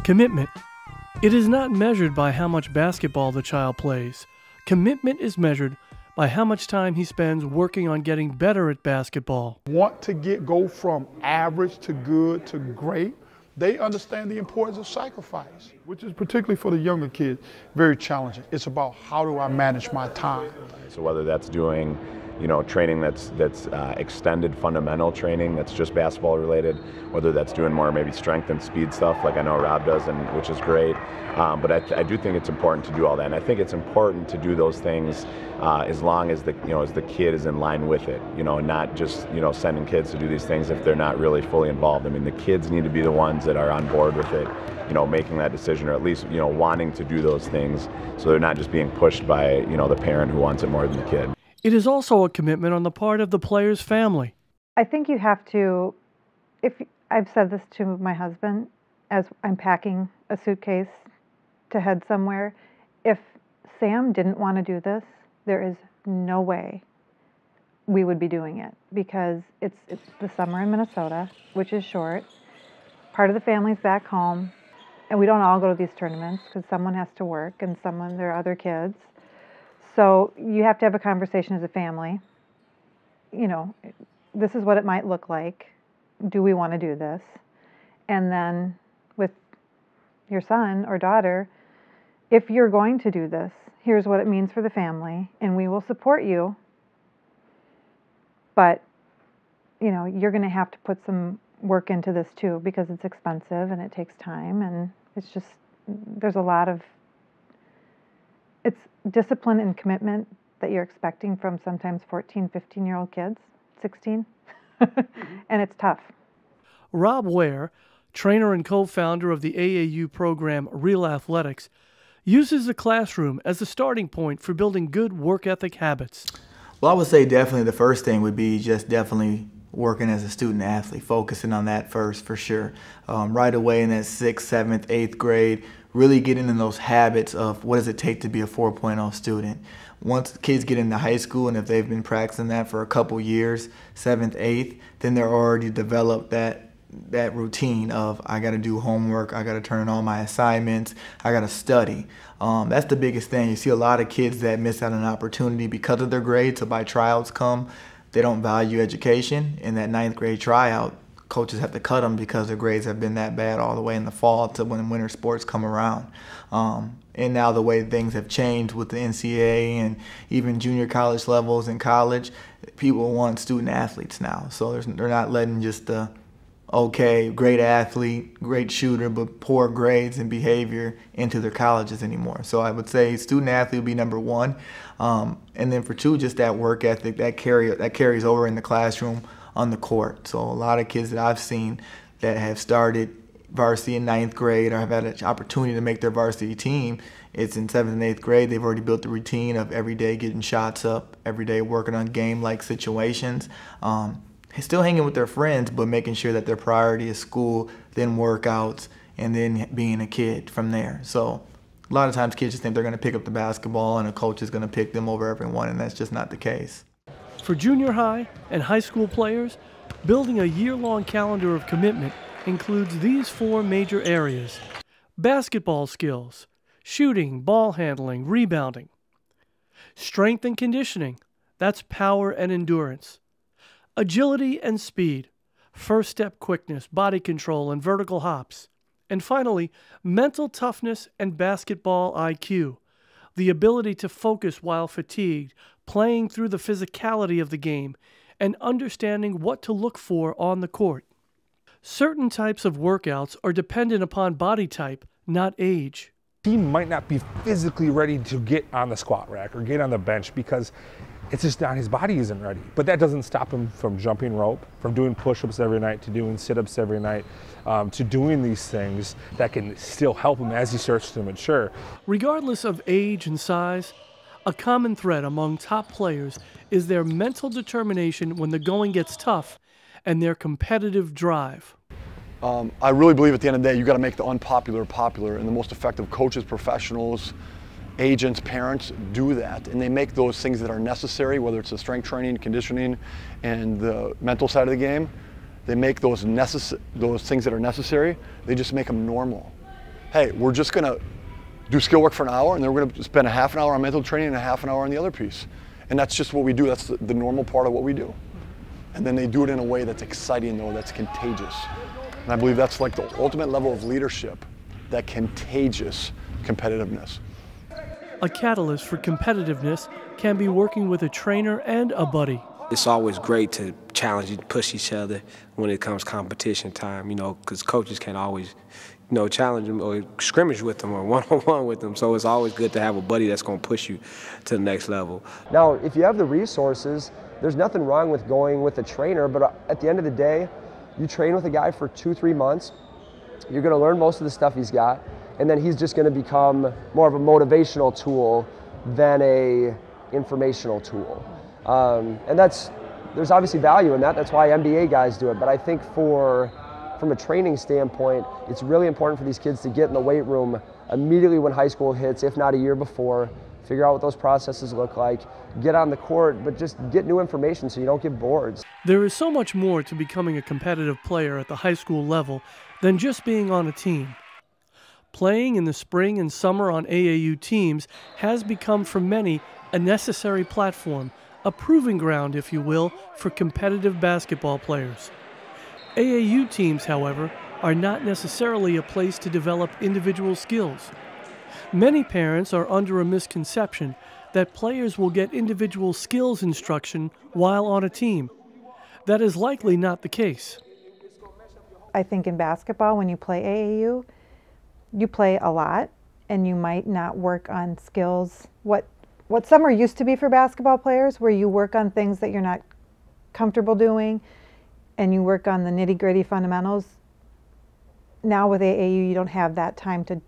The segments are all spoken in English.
Commitment. It is not measured by how much basketball the child plays. Commitment is measured by how much time he spends working on getting better at basketball. Want to go from average to good to great, they understand the importance of sacrifice, which is particularly for the younger kids, very challenging. It's about how do I manage my time. So whether that's doing training that's extended fundamental training that's just basketball related, whether that's doing more maybe strength and speed stuff like I know Rob does, and which is great. But I do think it's important to do all that, and I think it's important to do those things as long as the kid is in line with it, not just sending kids to do these things if they're not really fully involved. I mean, the kids need to be the ones that are on board with it, making that decision, or at least wanting to do those things, so they're not just being pushed by the parent who wants it more than the kid. It is also a commitment on the part of the player's family. I think you have to, I've said this to my husband as I'm packing a suitcase to head somewhere, if Sam didn't want to do this, there is no way we would be doing it, because it's the summer in Minnesota, which is short. Part of the family's back home, and we don't all go to these tournaments because someone has to work and there are other kids. So you have to have a conversation as a family. This is what it might look like. Do we want to do this? And then with your son or daughter, if you're going to do this, here's what it means for the family, and we will support you. But, you're going to have to put some work into this too, because it's expensive and it takes time, and there's a lot of, it's discipline and commitment that you're expecting from sometimes 14, 15-year-old kids, 16, and it's tough. Rob Ware, trainer and co-founder of the AAU program Real Athletics, uses the classroom as a starting point for building good work ethic habits. Well, I would say definitely the first thing would be just definitely working as a student athlete, focusing on that first for sure. Right away in that 6th, 7th, 8th grade, really getting in those habits of what does it take to be a 4.0 student. Once kids get into high school, and if they've been practicing that for a couple years, 7th, 8th, then they're already developed that routine of I got to do homework, I got to turn in all my assignments, I got to study. That's the biggest thing. You see a lot of kids that miss out on an opportunity because of their grades. So by tryouts come, they don't value education. In that 9th grade tryout, coaches have to cut them because their grades have been that bad all the way in the fall to when winter sports come around. And now the way things have changed with the NCAA and even junior college levels in college, people want student athletes now. So they're not letting just the great athlete, great shooter, but poor grades and behavior into their colleges anymore. So I would say student athlete would be number one. And then for two, just that work ethic that carries over in the classroom on the court. So a lot of kids that I've seen that have started varsity in 9th grade or have had an opportunity to make their varsity team, it's in 7th and 8th grade. They've already built the routine of every day getting shots up, every day working on game-like situations. Still hanging with their friends, but making sure that their priority is school, then workouts, and then being a kid from there. So a lot of times kids just think they're going to pick up the basketball and a coach is going to pick them over everyone, and that's just not the case. For junior high and high school players, building a year-long calendar of commitment includes these 4 major areas: basketball skills, shooting, ball handling, rebounding; strength and conditioning, that's power and endurance; agility and speed, first step quickness, body control, and vertical hops; and finally, mental toughness and basketball IQ, the ability to focus while fatigued, playing through the physicality of the game, and understanding what to look for on the court. Certain types of workouts are dependent upon body type, not age. He might not be physically ready to get on the squat rack or get on the bench because it's just not, his body isn't ready. But that doesn't stop him from jumping rope, from doing push-ups every night, to doing sit-ups every night, to doing these things that can still help him as he starts to mature. Regardless of age and size, a common thread among top players is their mental determination when the going gets tough and their competitive drive. I really believe at the end of the day, you got to make the unpopular popular, and the most effective coaches, professionals, agents, parents do that, and they make those things that are necessary, whether it's the strength training, conditioning, and the mental side of the game. They make those things that are necessary, they just make them normal. hey, we're just going to do skill work for an hour, and then we're going to spend a half an hour on mental training and a half an hour on the other piece. And that's just what we do. That's the normal part of what we do. And then they do it in a way that's exciting, though, that's contagious. And I believe that's like the ultimate level of leadership, that contagious competitiveness. A catalyst for competitiveness can be working with a trainer and a buddy. It's always great to challenge and push each other when it comes competition time, because coaches can't always, challenge them or scrimmage with them or one-on-one with them. So it's always good to have a buddy that's going to push you to the next level. Now, if you have the resources, there's nothing wrong with going with a trainer, but at the end of the day, you train with a guy for 2-3 months, you're going to learn most of the stuff he's got, and then he's just going to become more of a motivational tool than a informational tool. And there's obviously value in that. That's why NBA guys do it. But I think from a training standpoint, it's really important for these kids to get in the weight room immediately when high school hits, if not a year before, figure out what those processes look like, get on the court, but just get new information so you don't get bored. There is so much more to becoming a competitive player at the high school level than just being on a team. Playing in the spring and summer on AAU teams has become for many a necessary platform, a proving ground, if you will, for competitive basketball players. AAU teams, however, are not necessarily a place to develop individual skills. Many parents are under a misconception that players will get individual skills instruction while on a team. That is likely not the case. I think in basketball, when you play AAU, you play a lot, and you might not work on skills. What summer used to be for basketball players, where you work on things that you're not comfortable doing, and you work on the nitty-gritty fundamentals. Now with AAU, you don't have that time to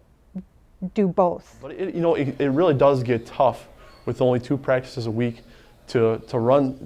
do both. But it really does get tough with only 2 practices a week to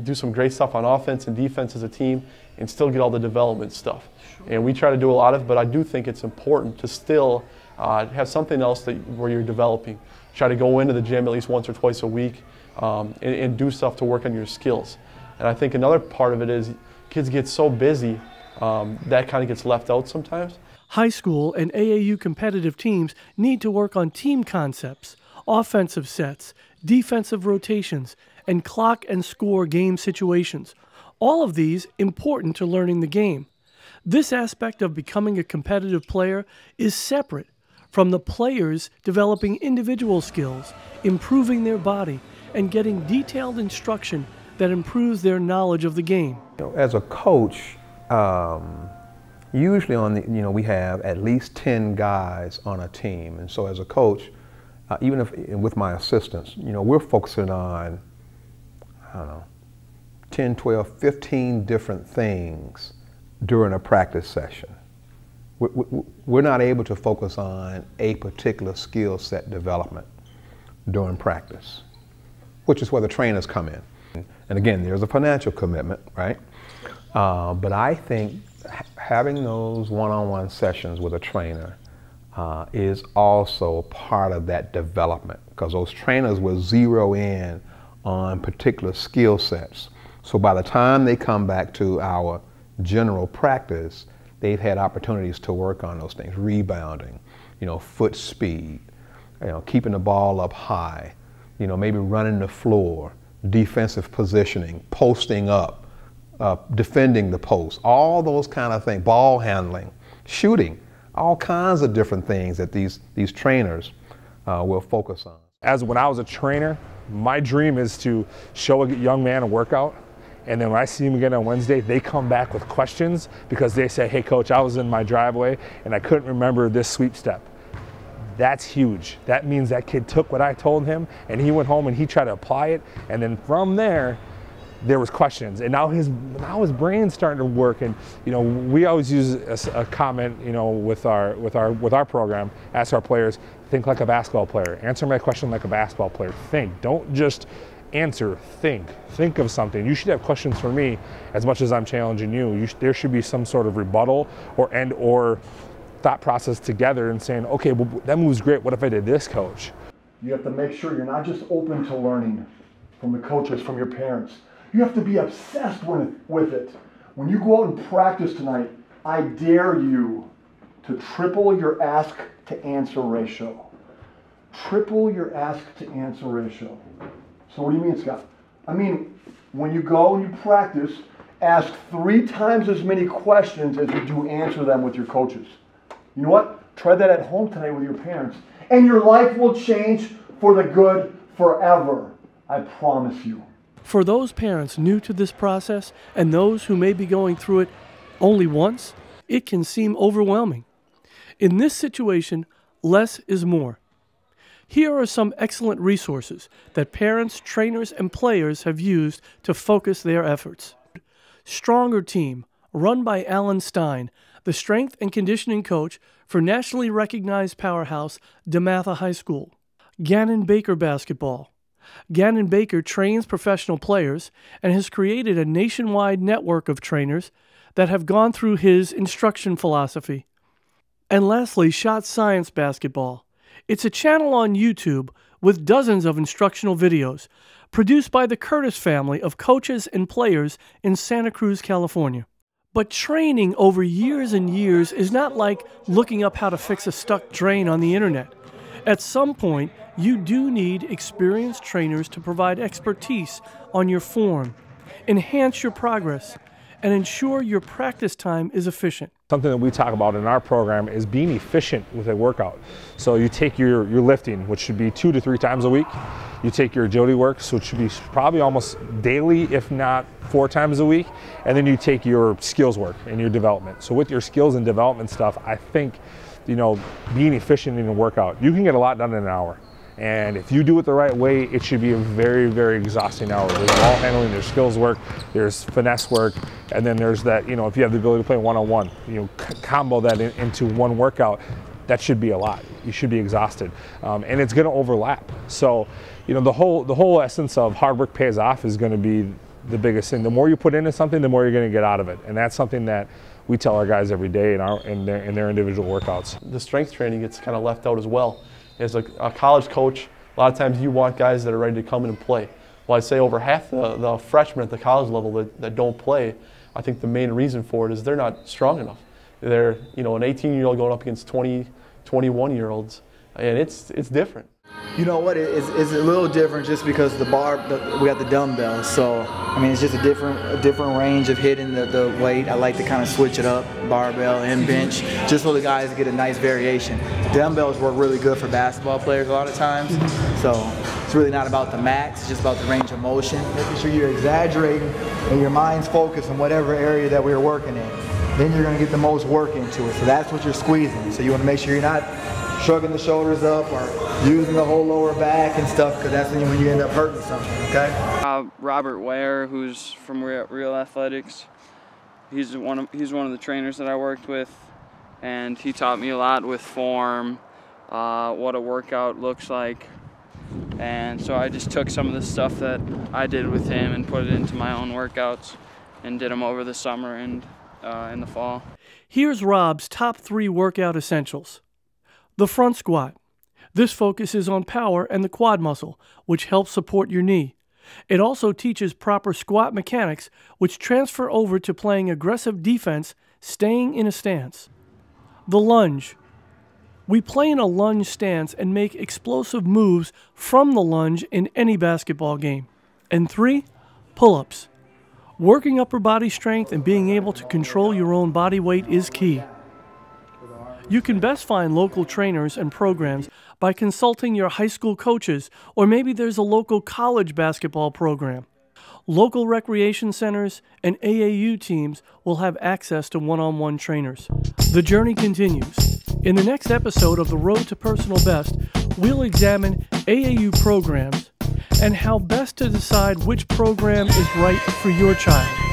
do some great stuff on offense and defense as a team and still get all the development stuff. And we try to do a lot of it, but I do think it's important to still have something else where you're developing. Try to go into the gym at least once or twice a week and do stuff to work on your skills. And I think another part of it is kids get so busy that kind of gets left out sometimes. High school and AAU competitive teams need to work on team concepts, offensive sets, defensive rotations, and clock and score game situations. All of these important to learning the game. This aspect of becoming a competitive player is separate from the players developing individual skills, improving their body, and getting detailed instruction that improves their knowledge of the game. As a coach, usually we have at least 10 guys on a team, and so as a coach, even with my assistants, we're focusing on, 10, 12, 15 different things during a practice session. We're not able to focus on a particular skill set development during practice, which is where the trainers come in. And again, there's a financial commitment, right? But I think having those one-on-one sessions with a trainer is also part of that development, because those trainers will zero in on particular skill sets. So by the time they come back to our general practice, they've had opportunities to work on those things: rebounding, foot speed, keeping the ball up high, maybe running the floor, defensive positioning, posting up, defending the post, all those kind of things, ball handling, shooting, all kinds of different things that these trainers will focus on. As when I was a trainer, my dream is to show a young man a workout, and then when I see him again on Wednesday, they come back with questions because they say, hey coach, I was in my driveway and I couldn't remember this sweep step. That's huge. That means that kid took what I told him and he went home and he tried to apply it, and then from there was questions, and now his brain's starting to work. And we always use a comment with our program, ask our players, think like a basketball player, answer my question like a basketball player. Think, don't just answer, think of something. You should have questions for me as much as I'm challenging you. There should be some sort of rebuttal or thought process together and saying, okay, well, that move's great, what if I did this, coach? You have to make sure you're not just open to learning from the coaches, from your parents. You have to be obsessed with it. When you go out and practice tonight, I dare you to triple your ask to answer ratio. Triple your ask to answer ratio. So what do you mean, Scott? I mean, when you go and you practice, ask 3 times as many questions as you do answer them with your coaches. You know what? Try that at home tonight with your parents. And your life will change for the good forever. I promise you. For those parents new to this process and those who may be going through it only once, it can seem overwhelming. In this situation, less is more. Here are some excellent resources that parents, trainers, and players have used to focus their efforts. Stronger Team, run by Alan Stein, the strength and conditioning coach for nationally recognized powerhouse DeMatha High School. Gannon Baker Basketball. Gannon Baker trains professional players and has created a nationwide network of trainers that have gone through his instruction philosophy. And lastly, Shot Science Basketball. It's a channel on YouTube with dozens of instructional videos produced by the Curtis family of coaches and players in Santa Cruz, California. But training over years and years is not like looking up how to fix a stuck drain on the internet. At some point, you do need experienced trainers to provide expertise on your form, enhance your progress, and ensure your practice time is efficient. Something that we talk about in our program is being efficient with a workout. So you take your lifting, which should be 2 to 3 times a week. You take your agility work, so it should be probably almost daily, if not 4 times a week. And then you take your skills work and your development. So with your skills and development stuff, I think, you know, being efficient in a workout, you can get a lot done in an hour. And if you do it the right way, it should be a very, very exhausting hour. There's ball handling, there's skills work, there's finesse work, and then there's that, you know, if you have the ability to play one-on-one, you know, combo that into one workout, that should be a lot. You should be exhausted. And it's gonna overlap. So, you know, the whole essence of hard work pays off is gonna be the biggest thing. The more you put into something, the more you're gonna get out of it. And that's something that we tell our guys every day in their individual workouts. The strength training gets kind of left out as well. As a college coach, a lot of times you want guys that are ready to come in and play. Well, I'd say over half the freshmen at the college level that don't play, I think the main reason for it is they're not strong enough. They're, you know, an 18-year-old going up against 20, 21-year-olds, and it's different. You know what, it's a little different just because we got the dumbbells, so I mean it's just a different range of hitting the weight. I like to kind of switch it up, barbell and bench, just so the guys get a nice variation. Dumbbells work really good for basketball players a lot of times, so it's really not about the max, it's just about the range of motion, making sure you're exaggerating and your mind's focused on whatever area that we're working in. Then you're going to get the most work into it, so that's what you're squeezing. So you want to make sure you're not shrugging the shoulders up or using the whole lower back and stuff, because that's when you end up hurting something, okay? Robert Ware, who's from Real Athletics, he's one of the trainers that I worked with, and he taught me a lot with form, what a workout looks like, and so I just took some of the stuff that I did with him and put it into my own workouts and did them over the summer and in the fall. Here's Rob's top 3 workout essentials. The front squat. This focuses on power and the quad muscle, which helps support your knee. It also teaches proper squat mechanics, which transfer over to playing aggressive defense, staying in a stance. The lunge. We play in a lunge stance and make explosive moves from the lunge in any basketball game. And 3, pull-ups. Working upper body strength and being able to control your own body weight is key. You can best find local trainers and programs by consulting your high school coaches, or maybe there's a local college basketball program. Local recreation centers and AAU teams will have access to one-on-one trainers. The journey continues. In the next episode of The Road to Personal Best, we'll examine AAU programs and how best to decide which program is right for your child.